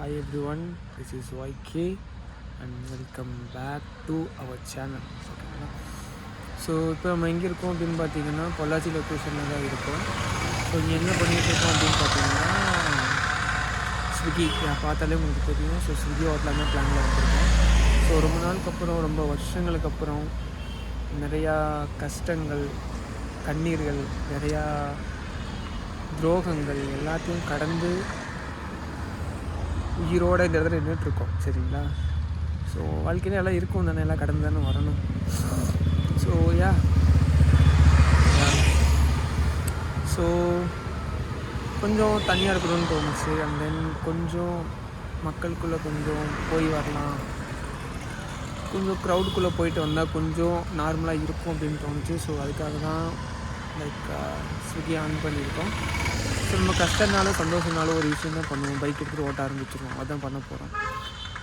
Hi everyone, this is YK and welcome back to our channel. So இப்போ நம்ம எங்கே இருக்கோம் அப்படின்னு பார்த்தீங்கன்னா பொள்ளாச்சி லொக்கேஷனில் தான் இருக்கோம். ஸோ இங்கே என்ன பண்ணிகிட்டு இருக்கோம் அப்படின்னு பார்த்தீங்கன்னா ஸ்விக்கி பார்த்தாலே உங்களுக்கு தெரியும். ஸோ ஸ்விக்கி ஹோட்டலாமே பிளானில் வந்திருக்கோம். ஸோ ரொம்ப நாளுக்கு அப்புறம், ரொம்ப வருஷங்களுக்கு அப்புறம் நிறையா கஷ்டங்கள், கண்ணீர்கள், நிறையா துரோகங்கள் எல்லாத்தையும் கடந்து உயிரோடு இந்த இடத்துல நின்றுட்டுருக்கோம். சரிங்களா? ஸோ வாழ்க்கையில எல்லாம் இருக்கும் தானே, எல்லாம் கடந்து தானே வரணும். ஸோ ஸோ கொஞ்சம் தனியாக இருக்கணும்னு தோணுச்சு. அண்ட் தென் கொஞ்சம் மக்களுக்குள்ளே கொஞ்சம் போய் வரலாம், கொஞ்சம் க்ரௌடுக்குள்ளே போயிட்டு வந்தால் கொஞ்சம் நார்மலாக இருக்கும் அப்படின்னு தோணுச்சு. ஸோ அதுக்காக தான் ஸ்விக்கி ஆன் பண்ணியிருக்கோம். ஸோ நம்ம கஷ்டனாலும் சந்தோஷனாலும் ஒரு விஷயம் தான் பண்ணுவோம், பைக் எடுத்துகிட்டு ஓட்ட ஆரம்பிச்சிருவோம். அதான் பண்ண போகிறோம்.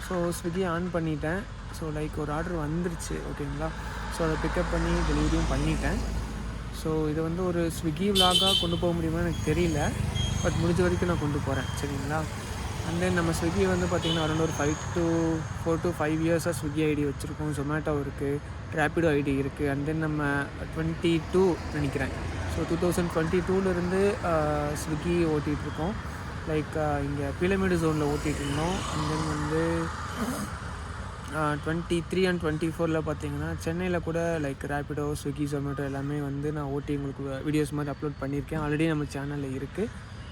ஸோ ஸ்விக்கி ஆன் பண்ணிட்டேன். ஸோ ஒரு ஆர்டர் வந்துருச்சு. ஓகேங்களா? ஸோ அதை பிக்கப் பண்ணி டெலிவரியும் பண்ணிட்டேன். ஸோ இதை ஒரு ஸ்விக்கி விலாகாக கொண்டு போக முடியுமா எனக்கு தெரியல, பட் முடிஞ்ச வரைக்கும் நான் கொண்டு போகிறேன். சரிங்களா? அண்ட் தென் நம்ம ஸ்விக்கி பார்த்திங்கன்னா அரௌண்ட் ஒரு 4 to 5 இயர்ஸாக ஸ்விக்கி ஐடி வச்சுருக்கோம். ஜொமேட்டோ இருக்குது, ரேப்பிடோ ஐடி இருக்குது. அண்ட் தென் நம்ம 22 நினைக்கிறேன். ஸோ 2022 ஸ்விக்கி ஓட்டிகிட்ருக்கோம். இங்கே பீலமேடு ஜோனில் ஓட்டிகிட்ருந்தோம். அண்ட் தென் 23 and 24 பார்த்திங்கன்னா சென்னையில் கூட ரேப்பிடோ, ஸ்விக்கி, ஜொமேட்டோ எல்லாமே நான் ஓட்டி உங்களுக்கு வீடியோஸ் மாதிரி அப்லோட் பண்ணியிருக்கேன். ஆல்ரெடி நம்ம சேனலில் இருக்குது.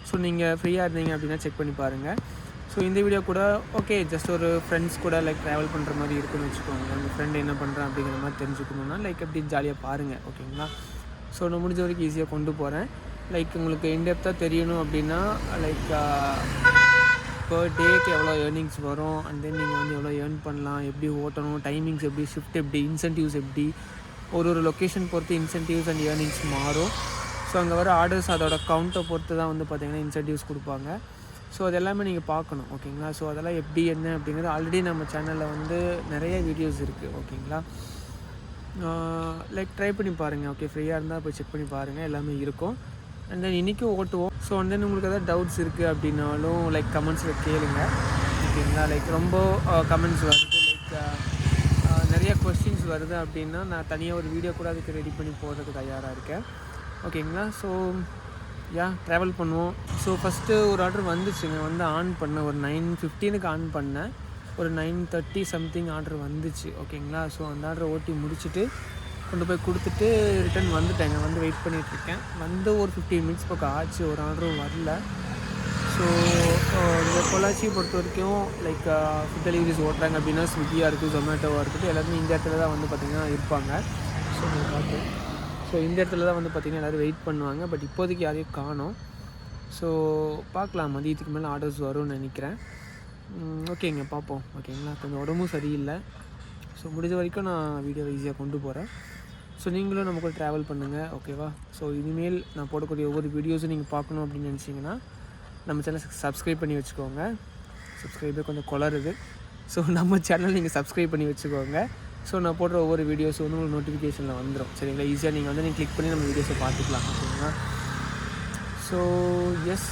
ஸோ நீங்கள் ஃப்ரீயாக இருந்தீங்க அப்படின்னா செக் பண்ணி பாருங்கள். ஸோ இந்த வீடியோ கூட ஓகே, ஜஸ்ட் ஒரு ஃப்ரெண்ட்ஸ் கூட ட்ராவல் பண்ணுற மாதிரி இருக்குன்னு வச்சுக்கோங்க. உங்கள் ஃப்ரெண்டு என்ன பண்ணுறான் அப்படிங்கிற மாதிரி தெரிஞ்சுக்கணுன்னா எப்படி ஜாலியாக பாருங்கள். ஓகேங்களா? ஸோ நான் முடிஞ்ச வரைக்கும் ஈஸியாக கொண்டு போகிறேன். உங்களுக்கு இன்டெப்த்தாக தெரியணும் அப்படின்னா பர் டேக்கு எவ்வளோ ஏர்னிங்ஸ் வரும், அண்ட் தென் நீங்கள் எவ்வளோ ஏர்ன் பண்ணலாம், எப்படி ஓட்டணும், டைமிங்ஸ் எப்படி, ஷிஃப்ட் எப்படி, இன்சென்டிவ்ஸ் எப்படி, ஒரு லொக்கேஷன் பொறுத்து இன்சென்டிவ்ஸ் அண்ட் ஏர்னிங்ஸ் மாறும். ஸோ அங்கே வர ஆர்டர்ஸ் அதோட கவுண்ட்டை பொறுத்து தான் பார்த்திங்கன்னா இன்சென்டிவ்ஸ் கொடுப்பாங்க. ஸோ அது எல்லாமே நீங்கள் பார்க்கணும். ஓகேங்களா? ஸோ அதெல்லாம் எப்படி என்ன அப்படிங்கிறது ஆல்ரெடி நம்ம சேனலில் நிறைய வீடியோஸ் இருக்குது. ஓகேங்களா? ட்ரை பண்ணி பாருங்கள். ஓகே, ஃப்ரீயாக இருந்தால் போய் செக் பண்ணி பாருங்கள், எல்லாமே இருக்கும். அண்ட் தென் இன்றைக்கும் ஓட்டுவோம். ஸோ அண்ட் தென் உங்களுக்கு எதாவது டவுட்ஸ் இருக்குது அப்படின்னாலும் கமெண்ட்ஸில் கேளுங்க. ஓகேங்களா? ரொம்ப கமெண்ட்ஸ் வருது, நிறைய கொஸ்டின்ஸ் வருது அப்படின்னா நான் தனியாக ஒரு வீடியோ கூட அதுக்கு ரெடி பண்ணி போடுறதுக்கு தயாராக இருக்கேன். ஓகேங்களா? ஸோ ட்ராவல் பண்ணுவோம். ஸோ ஃபஸ்ட்டு ஒரு ஆர்டர் வந்துச்சுங்க, ஆன் பண்ணேன். ஒரு 9:15 ஆன் பண்ணேன். ஒரு 9:30 சம்திங் ஆர்டர் வந்துச்சு. ஓகேங்களா? ஸோ அந்த ஆர்டரை ஓட்டி முடிச்சுட்டு கொண்டு போய் கொடுத்துட்டு ரிட்டன் வந்துட்டேங்க. வெயிட் பண்ணிகிட்ருக்கேன். ஒரு 15 மினிட்ஸ் பக்கம் ஆச்சு, ஒரு ஆர்டரும் வரல. ஸோ இந்த பொள்ளாச்சியை பொறுத்த வரைக்கும் ஃபுட் டெலிவரிஸ் ஓட்டுறாங்க அப்படின்னா ஸ்விக்கியாக இருக்குது, ஜொமேட்டோவாக இருக்குது, எல்லாருமே இந்த இடத்துல தான் பார்த்திங்கன்னா இருப்பாங்க. ஸோ பார்த்து இந்த இடத்துல தான் பார்த்திங்கன்னா எல்லோரும் வெயிட் பண்ணுவாங்க. பட் இப்போதைக்கு யாரையும் காணோம். ஸோ பார்க்கலாம், மதியத்துக்கு மேலே ஆர்டர்ஸ் வரும்னு நினைக்கிறேன். ஓகேங்க, பார்ப்போம். ஓகேங்களா? கொஞ்சம் உடம்பும் சரியில்லை. ஸோ முடிஞ்ச வரைக்கும் நான் வீடியோவை ஈஸியாக கொண்டு போகிறேன். ஸோ நீங்களும் நம்ம கூட ட்ராவல் பண்ணுங்கள். ஓகேவா? ஸோ இனிமேல் நான் போடக்கூடிய ஒவ்வொரு வீடியோஸும் நீங்கள் பார்க்கணும் அப்படின்னு நினச்சிங்கன்னா நம்ம சேனல் சப்ஸ்கிரைப் பண்ணி வச்சுக்கோங்க. சப்ஸ்கிரைபே கொஞ்சம் குளருது. ஸோ நம்ம சேனல் நீங்கள் சப்ஸ்கிரைப் பண்ணி வச்சுக்கோங்க. ஸோ நான் போடுற ஒவ்வொரு வீடியோஸும் உங்களுக்கு நோட்டிஃபிகேஷனில் வந்துடும். சரிங்களா? ஈஸியாக நீங்கள் நீங்கள் கிளிக் பண்ணி நம்ம வீடியோஸை பார்த்துக்கலாம். ஓகேங்களா? ஸோ எஸ்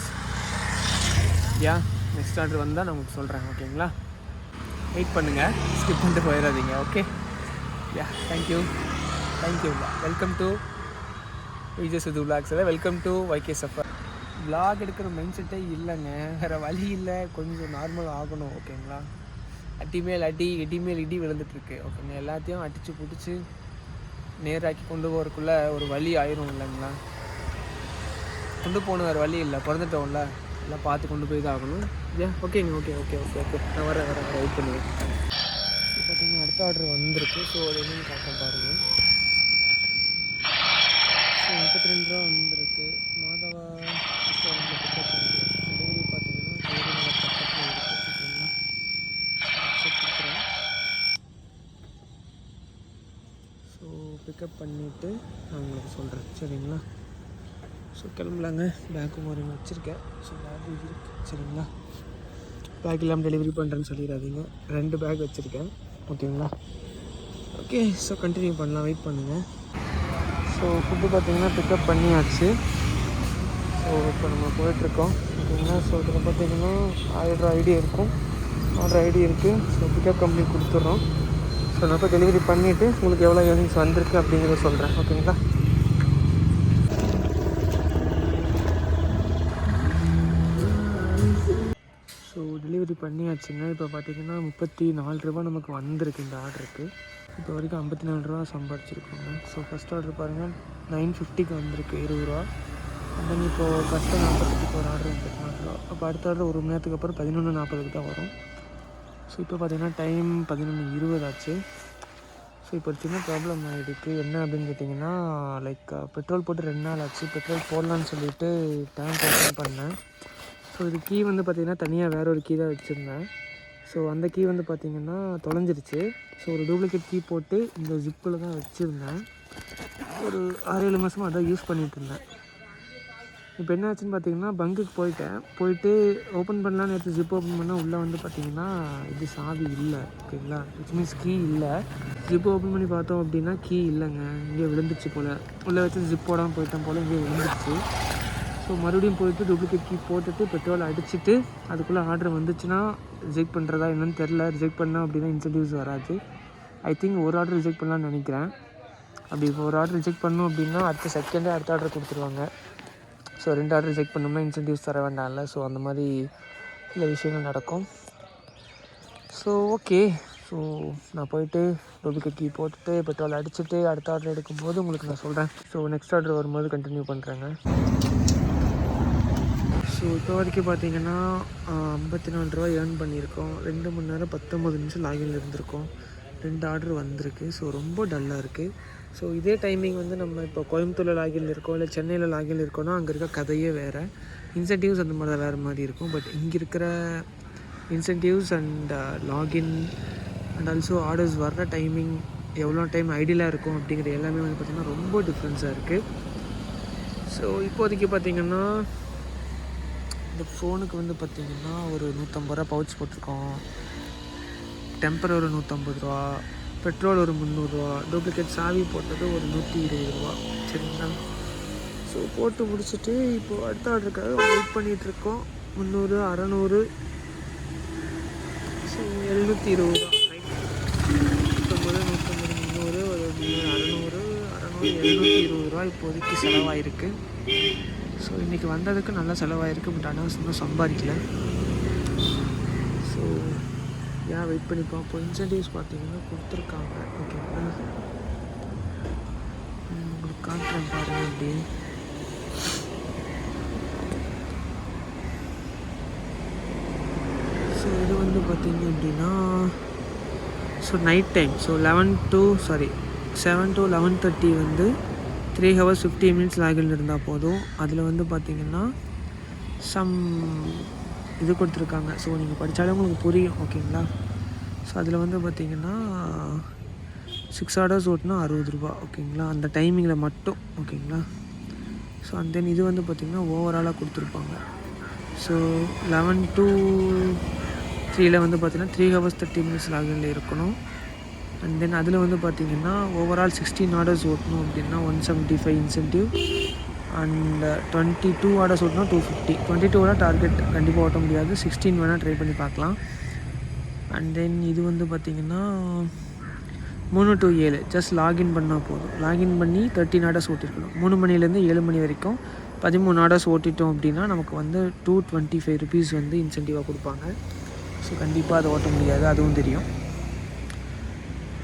நெக்ஸ்ட் ஆர்டர் வந்தால் நான் உங்களுக்கு சொல்கிறேன். ஓகேங்களா? வெயிட் பண்ணுங்கள், ஸ்கிப் பண்ணிட்டு போயிடாதீங்க. Okay, thank you. Welcome to Vijay Siddhu vlogs. Welcome to YK Safar. Vlog எடுக்கிற மைண்ட் செட்டே இல்லைங்க, வேறு வழி இல்லை. கொஞ்சம் நார்மல் ஆகணும். ஓகேங்களா? அடி மேல் இடி விழுந்துட்டுருக்கு. ஓகேங்க, எல்லாத்தையும் அடித்து பிடிச்சி நேராக்கி கொண்டு போகிறதுக்குள்ளே ஒரு வழி ஆயிரும் இல்லைங்களா? கொண்டு போகணும், வேறு வழி இல்லை. பிறந்துட்டோம்ல, எல்லாம் பார்த்து கொண்டு போய் தான் ஆகணும். ஓகேங்க. ஓகே நான் வரேன் வெயிட் பண்ணுவேன். பார்த்தீங்கன்னா அடுத்த ஆர்டர் வந்திருக்கு. ஸோ அது என்னென்னு பார்க்க பாருங்கள். ஸோ 32 ரூபா வந்திருக்கு. மாதவா ரெஸ்டாரண்ட்டில் பிக்கப் பண்ணுறேன். டெலிவரி பார்த்தீங்கன்னா பக்கத்தில் இருக்குது. ஓகேங்களா? கொடுக்குறேன். ஸோ பிக்கப் பண்ணிவிட்டு நான் உங்களுக்கு சொல்கிறேன். சரிங்களா? ஸோ கிளம்பலாங்க. பேக்கும் ஒரு வச்சுருக்கேன். ஸோ பேக் இருக்குது. சரிங்களா? பேக் இல்லாமல் டெலிவரி பண்ணுறேன்னு சொல்லிடாதீங்க. 2 பேக் வச்சுருக்கேன். ஓகேங்களா? ஓகே, ஸோ கண்டினியூ பண்ணலாம். வெயிட் பண்ணுங்கள். ஸோ ஃபுட்டு பார்த்திங்கன்னா பிக்கப் பண்ணியாச்சு. ஸோ இப்போ நம்ம போயிட்டுருக்கோம். ஓகேங்களா. ஸோ இதில் பார்த்தீங்கன்னா ஆர்டர் ஐடி இருக்கும், ஆர்டர் ஐடி இருக்குது. ஸோ பிக்கப் கம்பெனி கொடுத்துட்றோம். ஸோ நான் இப்போ டெலிவரி பண்ணிவிட்டு உங்களுக்கு எவ்வளோ ஏர்னிங்ஸ் வந்திருக்கு அப்படிங்கிறத சொல்கிறேன். ஓகேங்களா. ஸோ டெலிவரி பண்ணியாச்சுங்க. இப்போ பார்த்தீங்கன்னா 34 ரூபா நமக்கு வந்திருக்கு இந்த ஆர்டருக்கு. இப்போ வரைக்கும் 54 ரூபா சம்பாதிச்சிருக்கோங்க. ஸோ ஃபஸ்ட் ஆர்டர் பாருங்கள் 950க்கு வந்திருக்கு 20 ரூபா. அண்ட் தென் இப்போது கரெக்டாக 48க்கு ஒரு ஆர்டர் 34 ரூபா. அப்போ அடுத்த ஆர்டர் 1 மணி நேரத்துக்கு அப்புறம் 11:40க்கு தான் வரும். ஸோ இப்போ பார்த்தீங்கன்னா டைம் 11:20 ஆச்சு. ஸோ இப்போ ஒரு சின்ன ப்ராப்ளம் ஆகிடுக்கு. என்ன அப்படின்னு கேட்டிங்கன்னா, லைக் பெட்ரோல் போட்டு 2 நாள் ஆச்சு. பெட்ரோல் போடலான்னு சொல்லிவிட்டு டேங்க் ஓப்பன் பண்ணேன். ஸோ இது கீ வந்து பார்த்திங்கன்னா தனியாக வேறு ஒரு கீ தான் வச்சுருந்தேன். ஸோ அந்த கீ வந்து பார்த்திங்கன்னா தொலைஞ்சிருச்சு. ஸோ ஒரு டூப்ளிகேட் கீ போட்டு இந்த ஜிப்பில் தான் வச்சுருந்தேன். ஒரு 6-7 மாதமாக அதான் யூஸ் பண்ணிகிட்ருந்தேன். இப்போ என்ன ஆச்சுன்னு பார்த்தீங்கன்னா, பங்குக்கு போயிட்டு ஓப்பன் பண்ணலான்னு எடுத்து ஜிப் ஓப்பன் பண்ணால் உள்ளே வந்து பார்த்திங்கன்னா இது சாவி இல்லை. ஓகேங்களா. விச் மீன்ஸ் கீ இல்லை. ஜிப் ஓப்பன் பண்ணி பார்த்தோம் அப்படின்னா கீ இல்லைங்க, இங்கே விழுந்துச்சு போல். உள்ளே வச்சு ஜிப் போடாமல் போயிட்டேன் போல், இங்கே விழுந்துச்சு. ஸோ மறுபடியும் போயிட்டு டூப்ளிகேட் கீ போட்டுட்டு பெட்ரோல் அடிச்சுட்டு அதுக்குள்ளே ஆர்டர் வந்துச்சுன்னா ரிஜெக்ட் பண்ணுறதா என்னன்னு தெரில. ரிஜெக்ட் பண்ணால் அப்படின்னா இன்சென்டிவ்ஸ் வராது. ஐ திங்க் ஒரு ஆர்டர் ரிஜெக்ட் பண்ணலான்னு நினைக்கிறேன். அப்படி இப்போ ஒரு ஆர்டர் ரிஜெக்ட் பண்ணோம் அப்படின்னா அடுத்த செகண்டே அடுத்த ஆர்டர் கொடுத்துருவாங்க. ஸோ 2 ஆர்டர் ரிஜெக்ட் பண்ணோம்னா இன்சென்டிவ்ஸ் தர வேண்டாம்ல. ஸோ அந்த மாதிரி சில விஷயங்கள் நடக்கும். So okay. ஸோ நான் போயிட்டு டூப்ளிகேட் கீ போட்டுட்டு பெட்ரோல் அடிச்சுட்டு அடுத்த ஆர்டர் எடுக்கும்போது உங்களுக்கு நான் சொல்கிறேன். ஸோ நெக்ஸ்ட் ஆர்டர் வரும்போது கண்டினியூ பண்ணுறேங்க. ஸோ இப்போ வரைக்கும் பார்த்தீங்கன்னா 54 ரூபா ஏர்ன் பண்ணியிருக்கோம். 2 மணி நேரம் 19 நிமிஷம் லாகின்ல இருந்திருக்கோம். 2 ஆர்டர் வந்திருக்கு. ஸோ ரொம்ப டல்லாக இருக்குது. ஸோ இதே டைமிங் வந்து நம்ம இப்போ கோயம்புத்தூரில் லாகின்ல இருக்கோம், இல்லை சென்னையில் லாகின்ல இருக்கோன்னா அங்கே இருக்க கதையே வேறு. இன்சென்டிவ்ஸ் அந்த மாதிரி தான் வேறு மாதிரி இருக்கும். பட் இங்கே இருக்கிற incentives and login and also orders வர்ற டைமிங், எவ்வளோ டைம் ஐடியலாக இருக்கும் அப்படிங்கிற எல்லாமே வந்து பார்த்திங்கன்னா ரொம்ப டிஃப்ரென்ஸாக இருக்குது. ஸோ இப்போதைக்கு பார்த்திங்கன்னா இந்த ஃபோனுக்கு வந்து பார்த்திங்கன்னா ஒரு 150 ரூபா பவுச் போட்டிருக்கோம். டெம்பர் ஒரு 150 ரூபா, பெட்ரோல் ஒரு 300 ரூபா, டூப்ளிகேட் சாவி போட்டது ஒரு 120 ரூபா. சரிங்களா. ஸோ போட்டு முடிச்சுட்டு இப்போது அடுத்த ஆர்டருக்காக வெயிட் பண்ணிகிட்ருக்கோம். 300, 600, ஸோ 720 ரூபா. 150, 300, ஒரு 600, 720 ரூபா இப்போதைக்கு செலவாயிருக்கு. ஸோ இன்றைக்கி வந்ததுக்கு நல்லா செலவாயிருக்கு. பட் ஆனால் இன்னும் சம்பாதிக்கல. ஸோ ஏன் வெயிட் பண்ணி பார்ப்போம். இன்சென்டிவ்ஸ் பார்த்தீங்கன்னா கொடுத்துருக்காங்க. ஓகேங்களா. உங்களுக்கு காட்டுறேன் பாருங்கள். அப்படி ஸோ இது வந்து பார்த்திங்க அப்படின்னா so night time, so 7 to 11:30 வந்து 3 hours 50 minutes லாகின் இருந்தால் போதும். அதில் வந்து பார்த்திங்கன்னா சம் இது கொடுத்துருக்காங்க. ஸோ நீங்கள் படித்தாலே உங்களுக்கு புரியும். ஓகேங்களா. ஸோ அதில் வந்து பார்த்திங்கன்னா 6 ஆர்டர்ஸ் ஓட்டினா 60 ரூபா. ஓகேங்களா. அந்த டைமிங்கில் மட்டும். ஓகேங்களா. ஸோ அண்ட் தென் இது வந்து பார்த்திங்கன்னா ஓவராலாக கொடுத்துருப்பாங்க. ஸோ 11 to 3 வந்து பார்த்திங்கன்னா 3 hours 30 minutes லாகின்ல இருக்கணும். அண்ட் தென் அதில் வந்து பார்த்திங்கன்னா ஓவரால் 16 ஆர்டர்ஸ் ஓட்டணும் அப்படின்னா 175 இன்சென்டிவ். அண்ட் 22 ஆர்டர்ஸ் ஓட்டினா 250. 22 டார்கெட் கண்டிப்பாக ஓட்ட முடியாது. 16 வேணால் ட்ரை பண்ணி பார்க்கலாம். அண்ட் தென் இது வந்து பார்த்திங்கன்னா 3 to 7 ஜஸ்ட் லாகின் பண்ணால் போதும். லாகின் பண்ணி 13 ஆர்டர்ஸ் ஓட்டிருக்கணும். 3 மணிலேருந்து 7 மணி வரைக்கும் 13 ஆர்டர்ஸ் ஓட்டிட்டோம் அப்படின்னா நமக்கு வந்து 225 rupees வந்து இன்சென்டிவாக கொடுப்பாங்க. ஸோ கண்டிப்பாக அதை ஓட்ட முடியாது, அதுவும் தெரியும்.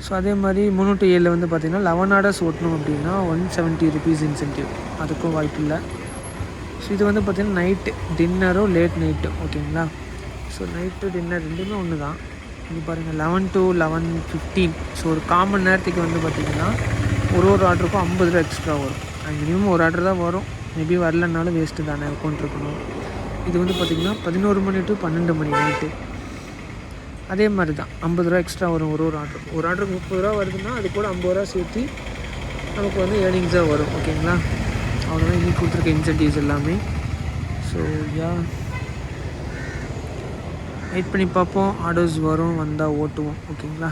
ஸோ அதே மாதிரி 3 to 7 வந்து பார்த்திங்கன்னா 11 ஆர்டர்ஸ் ஓட்டணும் அப்படின்னா 170 rupees இன்சென்டிவ். அதுக்கும் வாய்ப்பு இல்லை. ஸோ இது வந்து பார்த்திங்கன்னா நைட்டு டின்னரோ லேட் நைட்டு. ஓகேங்களா. ஸோ நைட்டு டின்னர் ரெண்டுமே ஒன்று தான். இது பாருங்கள் 11 to 11:15. ஸோ ஒரு காமன் நேரத்துக்கு வந்து பார்த்திங்கன்னா ஒரு ஆர்டருக்கும் 50 ரூபா எக்ஸ்ட்ரா வரும். அது மினிமம் ஒரு ஆர்டர் தான் வரும். மேபி வரலனாலும் வேஸ்ட்டு தானே, அக்கௌண்ட் இருக்கணும். இது வந்து பார்த்திங்கன்னா 11 மணி to 12 மணி நைட்டு. அதே மாதிரி தான் 50 ரூபா எக்ஸ்ட்ரா வரும் ஒரு ஆர்டருக்கு. ஒரு ஆர்டருக்கு 30 ரூபா வருதுன்னா அது கூட 50 ரூபா சேர்த்து நமக்கு வந்து ஏர்னிங்ஸாக வரும். ஓகேங்களா. அவ்வளோதான் இன்றைக்கி கொடுத்துருக்க இன்சென்டிவ்ஸ் எல்லாமே. ஸோ வெயிட் பண்ணி பார்ப்போம். ஆர்டர்ஸ் வரும், வந்தால் ஓட்டுவோம். ஓகேங்களா.